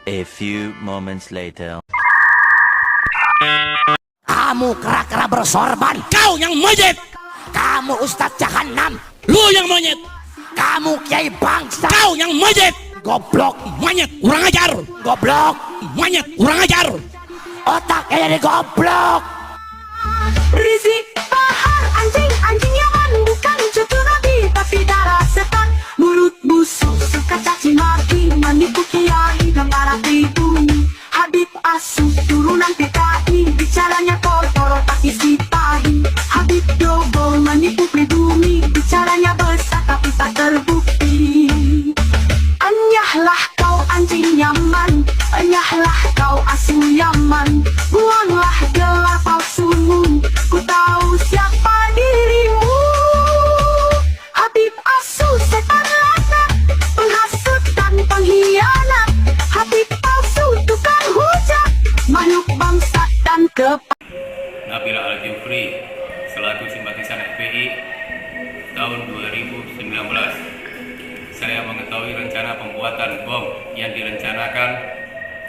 A few moments later. Kamu kera-kera bersorban. Kau yang monyet. Kamu Ustadz Jahanam. Lu yang monyet. Kamu Kiai Bangsa. Kau yang monyet. Goblok. Monyet, kurang ajar. Goblok. Monyet, kurang ajar. Otaknya jadi goblok. Rizik Bahar, anjing yang bukan cucu nabi tapi darah setan. Mulut busuk suka caci maki, menipu kiai dan para pribumi. Habib Asu turunan PKI, bicaranya kotor tapi isi tahi. Habib Dobo menipu pribumi, bicaranya besar tapi tak terbukti. Anyahlah kau anjing Yaman, anyahlah kau asu Yaman. Buanglah gelar palsumu, ku tahu siapa dirimu. Habib Asu setan laknat, penghasut dan pengkhianat. Habib palsu tukang hujat, makhluk bangsa dan Nabila Al-Jufri selaku simpatisan FPI tahun 2019. Saya mengetahui rencana pembuatan bom yang direncanakan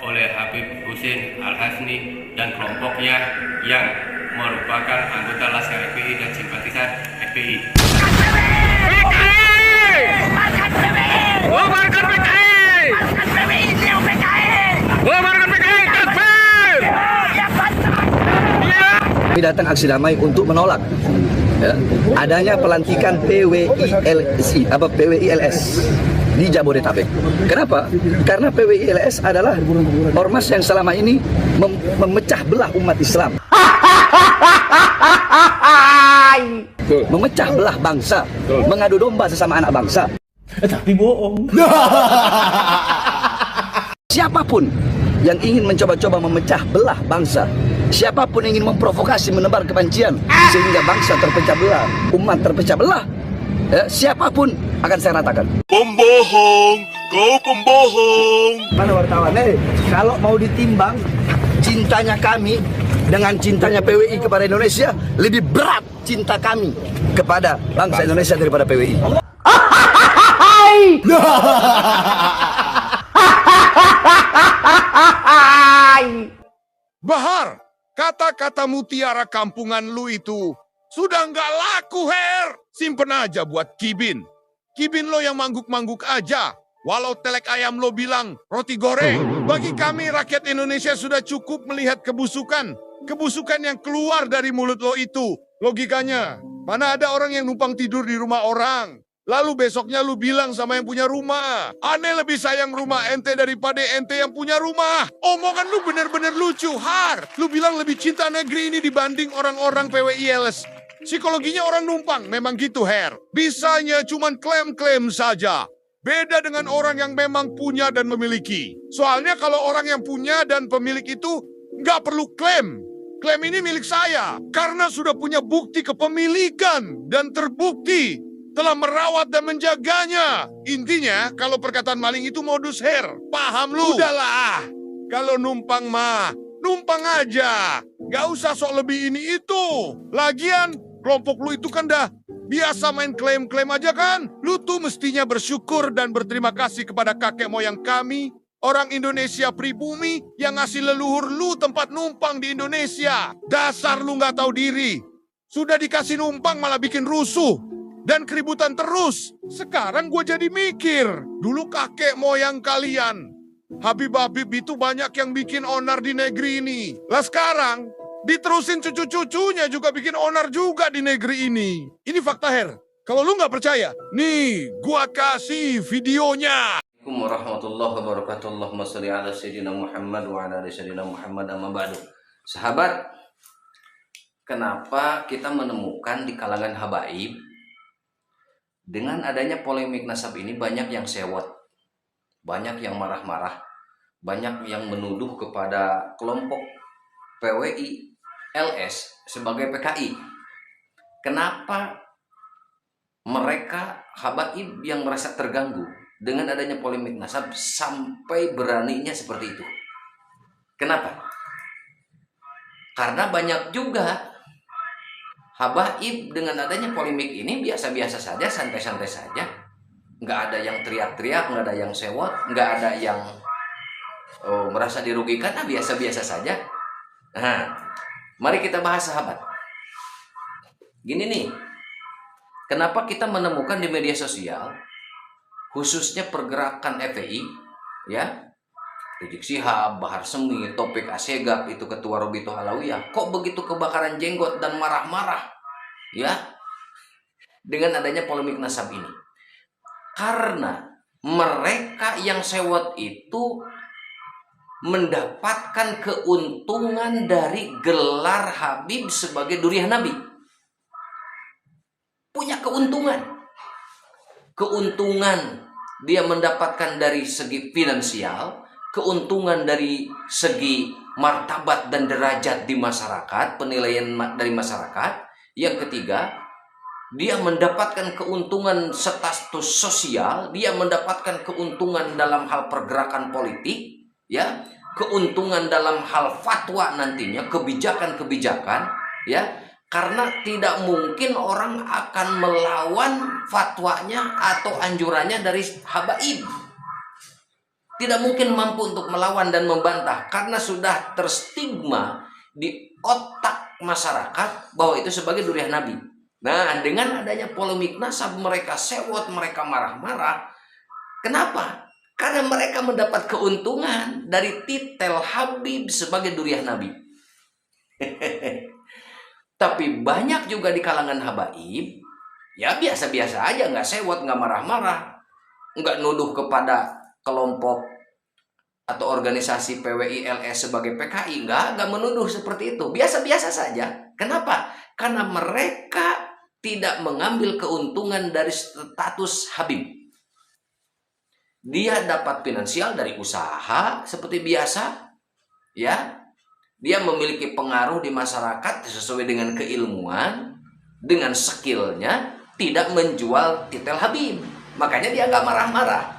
oleh Habib Husin Al-Hasni dan kelompoknya yang merupakan anggota Laskar FPI dan simpatisan FPI. Kami datang aksi damai untuk menolak adanya pelantikan PWILS di Jabodetabek. Kenapa? Karena PWILS adalah ormas yang selama ini memecah belah umat Islam, memecah belah bangsa, mengadu domba sesama anak bangsa. Tapi bohong. Siapapun yang ingin mencoba-coba memecah belah bangsa, siapapun yang ingin memprovokasi, menebar kebencian sehingga bangsa terpecah belah, umat terpecah belah, siapapun akan saya ratakan. Pembohong, kau pembohong. Mana wartawan? Kalau mau ditimbang cintanya kami dengan cintanya PWI kepada Indonesia, lebih berat cinta kami kepada bangsa Indonesia daripada PWI. Bahar, kata-kata mutiara kampungan lu itu sudah nggak laku, Her. Simpen aja buat Kibin. Kibin lo yang mangguk-mangguk aja. Walau telek ayam lo bilang roti goreng. Bagi kami rakyat Indonesia sudah cukup melihat kebusukan. Kebusukan yang keluar dari mulut lo itu. Logikanya, mana ada orang yang numpang tidur di rumah orang. Lalu besoknya lu bilang sama yang punya rumah, aneh lebih sayang rumah ente daripada ente yang punya rumah. Omongan lu bener-bener lucu, Har. Lu bilang lebih cinta negeri ini dibanding orang-orang PWILS. Psikologinya orang numpang, memang gitu, Her. Bisanya cuman klaim-klaim saja. Beda dengan orang yang memang punya dan memiliki. Soalnya kalau orang yang punya dan pemilik itu nggak perlu klaim. Klaim ini milik saya, karena sudah punya bukti kepemilikan dan terbukti telah merawat dan menjaganya. Intinya, kalau perkataan maling itu modus, Her. Paham lu? Udahlah. Kalau numpang mah, numpang aja. Gak usah sok lebih ini itu. Lagian, kelompok lu itu kan dah biasa main klaim-klaim aja kan? Lu tuh mestinya bersyukur dan berterima kasih kepada kakek moyang kami, orang Indonesia pribumi yang ngasih leluhur lu tempat numpang di Indonesia. Dasar lu gak tahu diri. Sudah dikasih numpang malah bikin rusuh dan keributan terus. Sekarang gue jadi mikir, dulu kakek moyang kalian, Habib-habib itu banyak yang bikin onar di negeri ini. Lah sekarang, diterusin cucu-cucunya juga bikin onar juga di negeri ini. Ini fakta, Her. Kalau lu nggak percaya, nih, gua kasih videonya. Assalamualaikum warahmatullahi wabarakatuh. Allahumma sholli ala sayyidina Muhammad wa ala ali sayyidina Muhammad, amma ba'du. Sahabat, kenapa kita menemukan di kalangan habaib dengan adanya polemik nasab ini banyak yang sewot, banyak yang marah-marah, banyak yang menuduh kepada kelompok PWI LS sebagai PKI. Kenapa mereka habaib yang merasa terganggu dengan adanya polemik nasab sampai beraninya seperti itu? Kenapa? Karena banyak juga habaib dengan adanya polemik ini biasa-biasa saja, santai-santai saja. Nggak ada yang teriak-teriak, nggak ada yang sewot, nggak ada yang merasa dirugikan, biasa-biasa saja. Nah, mari kita bahas sahabat. Gini nih, kenapa kita menemukan di media sosial, khususnya pergerakan FPI, ya, Rizik Syihab, Bahar Semit, Taufik Assegaf, itu ketua Robito Alawiyah, kok begitu kebakaran jenggot dan marah-marah, ya, dengan adanya polemik nasab ini? Karena mereka yang sewot itu mendapatkan keuntungan dari gelar Habib sebagai duriah Nabi. Punya keuntungan. Keuntungan dia mendapatkan dari segi finansial, keuntungan dari segi martabat dan derajat di masyarakat, penilaian dari masyarakat. Yang ketiga, dia mendapatkan keuntungan status sosial, dia mendapatkan keuntungan dalam hal pergerakan politik, ya, keuntungan dalam hal fatwa nantinya, kebijakan-kebijakan, ya, karena tidak mungkin orang akan melawan fatwanya atau anjurannya dari habaib. Tidak mungkin mampu untuk melawan dan membantah karena sudah terstigma di otak masyarakat bahwa itu sebagai duriah Nabi. Nah, dengan adanya polemik nasab, mereka sewot, mereka marah-marah. Kenapa? Karena mereka mendapat keuntungan dari titel Habib sebagai duriah Nabi. Tapi banyak juga di kalangan habaib, ya biasa-biasa aja, nggak sewot, nggak marah-marah, nggak nuduh kepada kelompok atau organisasi PWI LS sebagai PKI, nggak menuduh seperti itu, biasa-biasa saja. Kenapa? Karena mereka tidak mengambil keuntungan dari status Habib. Dia dapat finansial dari usaha seperti biasa, ya. Dia memiliki pengaruh di masyarakat sesuai dengan keilmuan, dengan skillnya, tidak menjual titel Habib. Makanya dia nggak marah-marah.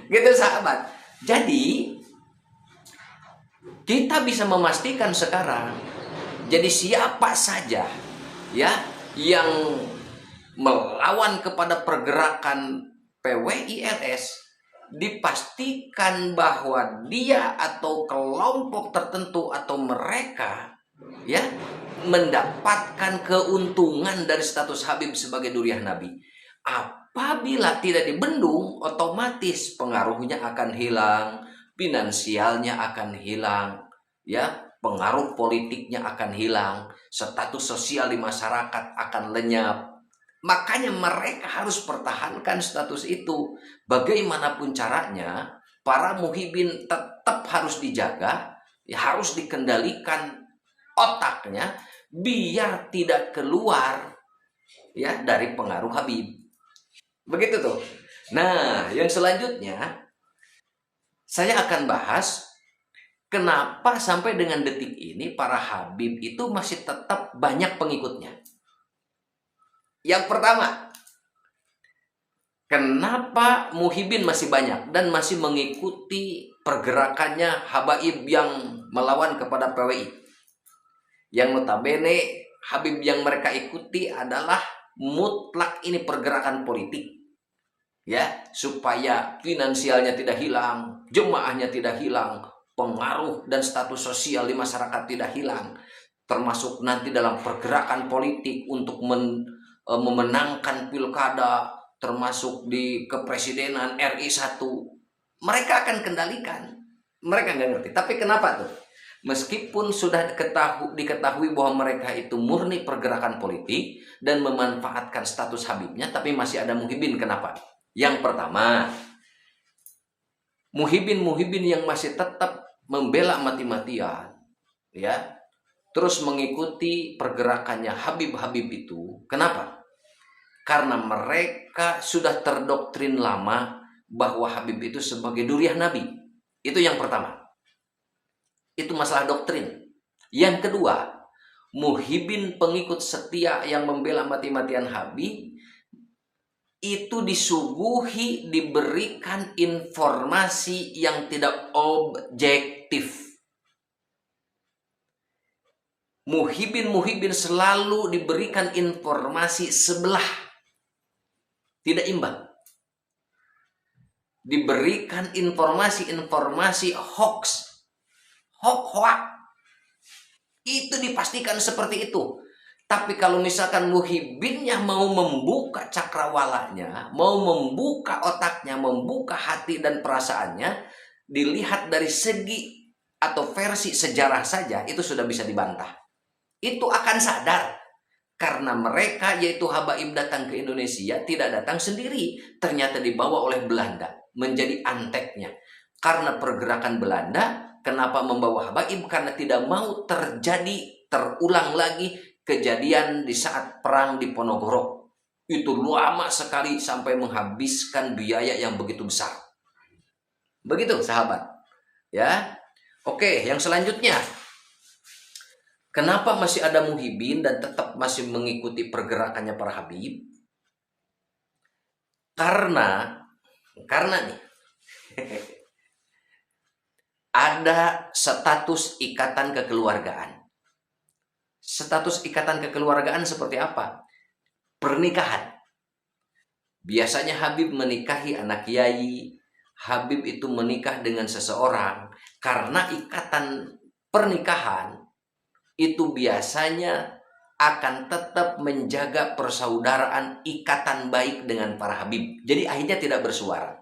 Gitu sahabat. Jadi kita bisa memastikan sekarang, jadi siapa saja, ya, yang melawan kepada pergerakan PWI LS, dipastikan bahwa dia atau kelompok tertentu atau mereka, ya, mendapatkan keuntungan dari status Habib sebagai duriah Nabi. Apabila tidak dibendung, otomatis pengaruhnya akan hilang, finansialnya akan hilang, ya, pengaruh politiknya akan hilang, status sosial di masyarakat akan lenyap. Makanya mereka harus pertahankan status itu. Bagaimanapun caranya, para muhibin tetap harus dijaga, ya, harus dikendalikan otaknya biar tidak keluar, ya, dari pengaruh Habib. Begitu tuh. Nah, yang selanjutnya saya akan bahas kenapa sampai dengan detik ini para Habib itu masih tetap banyak pengikutnya. Yang pertama, kenapa muhibin masih banyak dan masih mengikuti pergerakannya habaib yang melawan kepada PWI? Yang notabene Habib yang mereka ikuti adalah mutlak ini pergerakan politik, ya, supaya finansialnya tidak hilang, jemaahnya tidak hilang, pengaruh dan status sosial di masyarakat tidak hilang, termasuk nanti dalam pergerakan politik untuk memenangkan pilkada, termasuk di kepresidenan RI 1, mereka akan kendalikan. Mereka nggak ngerti. Tapi kenapa tuh? Meskipun sudah diketahui bahwa mereka itu murni pergerakan politik dan memanfaatkan status Habibnya, tapi masih ada muhibin. Kenapa? Yang pertama, muhibin yang masih tetap membela mati-matian, ya, terus mengikuti pergerakannya Habib-Habib itu. Kenapa? Karena mereka sudah terdoktrin lama bahwa Habib itu sebagai duriah Nabi. Itu yang pertama. Itu masalah doktrin. Yang kedua, muhibin pengikut setia yang membela mati-matian Habib itu disuguhi, diberikan informasi yang tidak objektif. Muhibin selalu diberikan informasi sebelah, tidak imbang. diberikan informasi-informasi hoax, hoax. Itu dipastikan seperti itu. Tapi kalau misalkan Muhyiddinnya mau membuka cakrawalanya, mau membuka otaknya, membuka hati dan perasaannya, dilihat dari segi atau versi sejarah saja, itu sudah bisa dibantah. Itu akan sadar. Karena mereka, yaitu habaib, datang ke Indonesia, tidak datang sendiri. Ternyata dibawa oleh Belanda, menjadi anteknya. Karena pergerakan Belanda, kenapa membawa habaib? Karena tidak mau terulang lagi kejadian di saat perang di Ponorogo. Itu lama sekali sampai menghabiskan biaya yang begitu besar. Begitu sahabat. Ya. Oke, yang selanjutnya. Kenapa masih ada Muhyiddin dan tetap masih mengikuti pergerakannya para habib? Karena nih ada status ikatan kekeluargaan. Status ikatan kekeluargaan seperti apa? Pernikahan. Biasanya Habib menikahi anak kiai, Habib itu menikah dengan seseorang. Karena ikatan pernikahan itu biasanya akan tetap menjaga persaudaraan, ikatan baik dengan para habib. Jadi akhirnya tidak bersuara.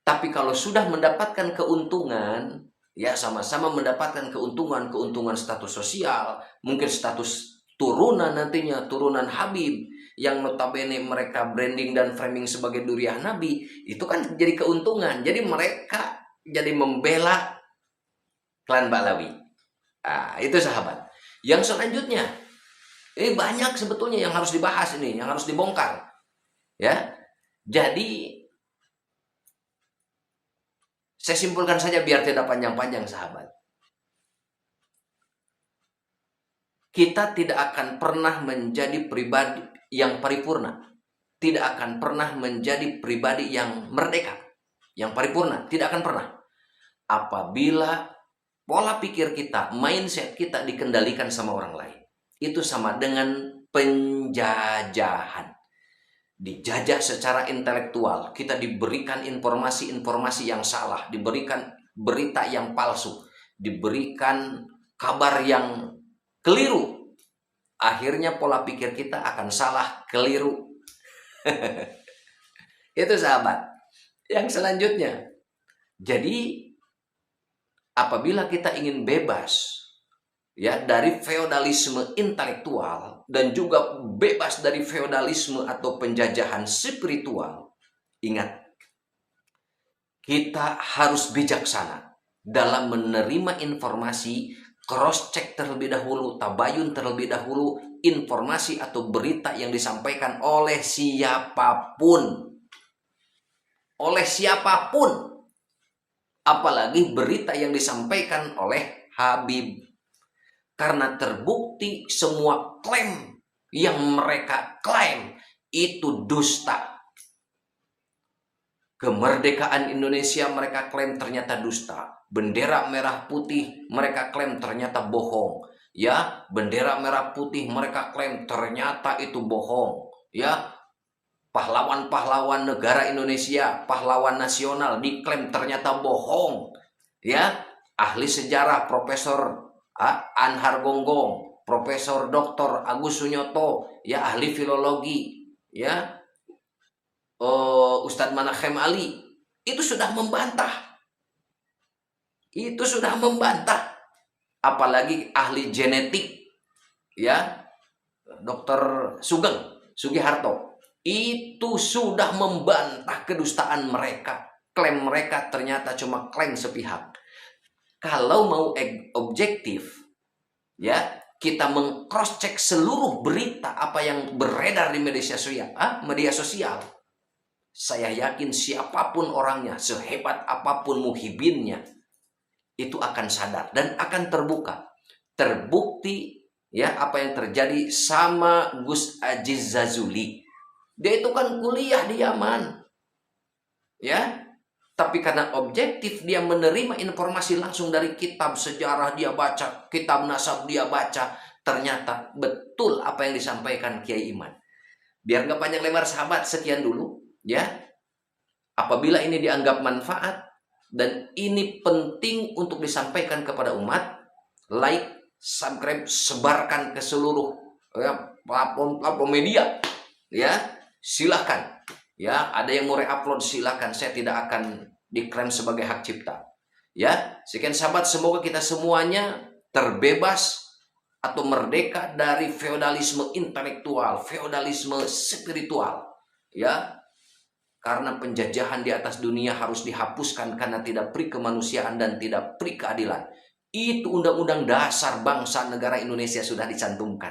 Tapi kalau sudah mendapatkan keuntungan, ya sama-sama mendapatkan keuntungan status sosial, mungkin status turunan nantinya, turunan habib, yang notabene mereka branding dan framing sebagai duriah nabi, itu kan jadi keuntungan. Jadi mereka jadi membela klan Ba'lawi. Nah, itu sahabat. Yang selanjutnya, ini banyak sebetulnya yang harus dibahas ini, yang harus dibongkar. Ya. Jadi saya simpulkan saja biar tidak panjang-panjang sahabat. Kita tidak akan pernah menjadi pribadi yang paripurna. Tidak akan pernah menjadi pribadi yang merdeka, yang paripurna. Tidak akan pernah. Apabila pola pikir kita, mindset kita dikendalikan sama orang lain. Itu sama dengan penjajahan. Dijajah secara intelektual. Kita diberikan informasi-informasi yang salah. Diberikan berita yang palsu. Diberikan kabar yang keliru. Akhirnya pola pikir kita akan salah, keliru. Itu sahabat. Yang selanjutnya. Jadi apabila kita ingin bebas ya dari feodalisme intelektual dan juga bebas dari feodalisme atau penjajahan spiritual, ingat, kita harus bijaksana dalam menerima informasi, cross check terlebih dahulu, tabayun terlebih dahulu informasi atau berita yang disampaikan oleh siapapun. Oleh siapapun. Apalagi berita yang disampaikan oleh Habib. Karena terbukti semua klaim yang mereka klaim itu dusta. Kemerdekaan Indonesia mereka klaim ternyata dusta. Bendera merah putih mereka klaim ternyata bohong. Ya, bendera merah putih mereka klaim ternyata itu bohong. Ya, pahlawan-pahlawan negara Indonesia, pahlawan nasional diklaim ternyata bohong. Ya, ahli sejarah Profesor Anhar Gonggong, Profesor Dr. Agus Sunyoto, ya ahli filologi, ya Ustadz Manachem Ali, itu sudah membantah. Itu sudah membantah. Apalagi ahli genetik, ya Dr. Sugiharto. Itu sudah membantah kedustaan mereka. Klaim mereka ternyata cuma klaim sepihak. Kalau mau objektif, ya kita meng-cross check seluruh berita apa yang beredar di media sosial. Saya yakin siapapun orangnya, sehebat apapun Muhyiddinnya, itu akan sadar dan akan terbuka. Terbukti ya apa yang terjadi sama Gus Aziz Zazuli. Dia itu kan kuliah di Yaman. Ya. Tapi karena objektif dia menerima informasi langsung dari kitab sejarah dia baca, kitab nasab dia baca, ternyata betul apa yang disampaikan Kiai Iman. Biar nggak panjang lebar sahabat, sekian dulu ya. Apabila ini dianggap manfaat dan ini penting untuk disampaikan kepada umat, like, subscribe, sebarkan ke seluruh platform media. Ya, silahkan. Ya, ada yang mau re-upload silahkan. Saya tidak akan diklaim sebagai hak cipta. Ya, sekian sahabat, semoga kita semuanya terbebas atau merdeka dari feodalisme intelektual, feodalisme spiritual. Ya, karena penjajahan di atas dunia harus dihapuskan karena tidak peri kemanusiaan dan tidak peri keadilan. Itu undang-undang dasar bangsa negara Indonesia sudah dicantumkan.